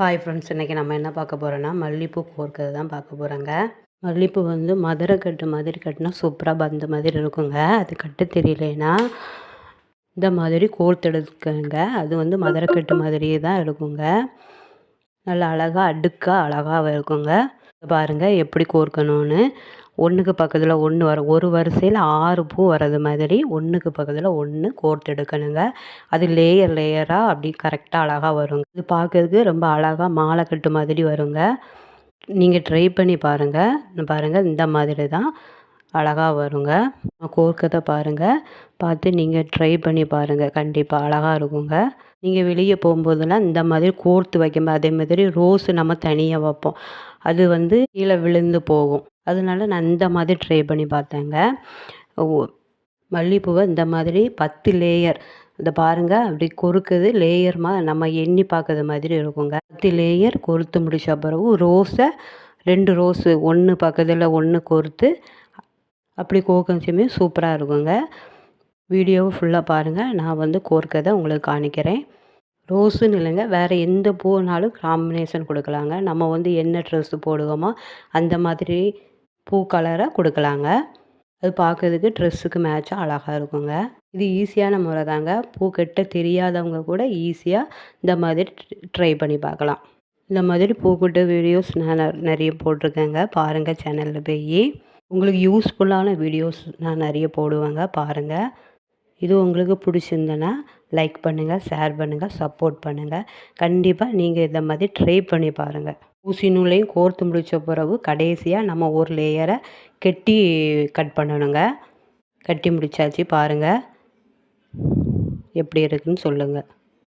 Hi friends, இன்றைக்கி நம்ம என்ன பார்க்க போகிறோன்னா மல்லிகைப்பூ கோர்க்கிறது தான் பார்க்க போகிறோங்க. மல்லிகைப்பூ வந்து மதுரை கட்டு மாதிரி கட்டினா சூப்பராக பந்து மாதிரி இருக்குங்க. அது கட்ட தெரியலைன்னா இந்த மாதிரி கோர்த்தெடுக்குங்க. அது வந்து மதுரை கட்டு மாதிரியே தான் இருக்குங்க. நல்லா அழகாக அடுக்காக அழகாக இருக்குங்க. பாருங்கள் எப்படி கோர்க்கணும்னு. ஒன்றுக்கு பக்கத்தில் ஒன்று வரும். ஒரு வரிசையில் 6 பூ வர்றது மாதிரி ஒன்றுக்கு பக்கத்தில் ஒன்று கோர்த்து எடுக்கணுங்க. அது லேயர் லேயராக அப்படி கரெக்டாக அழகாக வருங்க. இது பார்க்கறதுக்கு ரொம்ப அழகாக மாலை கட்டு மாதிரி வருங்க. நீங்கள் ட்ரை பண்ணி பாருங்கள் இந்த மாதிரி தான் அழகாக வருங்க. கோர்க்கத்தை பாருங்கள், பார்த்து நீங்கள் ட்ரை பண்ணி பாருங்கள். கண்டிப்பாக அழகாக இருக்குங்க. நீங்கள் வெளியே போகும்போதெல்லாம் இந்த மாதிரி கோர்த்து வைக்கும்போது அதே மாதிரி ரோஸு நம்ம தனியாக வைப்போம். அது வந்து கீழே விழுந்து போகும். அதனால நான் இந்த மாதிரி ட்ரை பண்ணி பார்த்தேங்க. மல்லிகைப்பூவை இந்த மாதிரி 10 லேயர் இதை பாருங்கள், அப்படி கொறுக்குது லேயர்மா நம்ம எண்ணி பார்க்குற மாதிரி இருக்குங்க. 10 லேயர் கொறுத்து முடித்த பிறகு ரோஸை 2 ரோஸு ஒன்று பக்கத்தில் ஒன்று கோர்த்து அப்படி கோர்க்கச்சுமே சூப்பராக இருக்குங்க. வீடியோவை ஃபுல்லாக பாருங்கள். நான் வந்து கோர்க்கதை உங்களுக்கு காணிக்கிறேன். ரோஸுன்னு இல்லைங்க, வேறு எந்த பூனாலும் காம்பினேஷன் கொடுக்கலாங்க. நம்ம வந்து என்ன ட்ரெஸ்ஸு போடுவோமோ அந்த மாதிரி பூ கலரை கொடுக்கலாங்க. அது பார்க்கறதுக்கு ட்ரெஸ்ஸுக்கு மேட்சாக அழகாக இருக்குங்க. இது ஈஸியான முறை தாங்க. பூ கட்ட தெரியாதவங்க கூட ஈஸியாக இந்த மாதிரி ட்ரை பண்ணி பார்க்கலாம். இந்த மாதிரி பூக்கட்டு வீடியோஸ் நான் நிறைய போட்டிருக்கேங்க. பாருங்கள், சேனலில் போய் உங்களுக்கு யூஸ்ஃபுல்லான வீடியோஸ் நான் நிறைய போடுவேங்க. பாருங்கள். இது உங்களுக்கு பிடிச்சிருந்தனா லைக் பண்ணுங்கள், ஷேர் பண்ணுங்கள், சப்போர்ட் பண்ணுங்கள். கண்டிப்பாக நீங்கள் இந்த மாதிரி ட்ரை பண்ணி பாருங்கள். ஊசி நூலையும் கோர்த்து முடித்த பிறகு கடைசியாக நம்ம ஒரு லேயரை கட்டி கட் பண்ணணுங்க. கட்டி முடித்தாச்சு. பாருங்கள் எப்படி இருக்குதுன்னு சொல்லுங்கள்.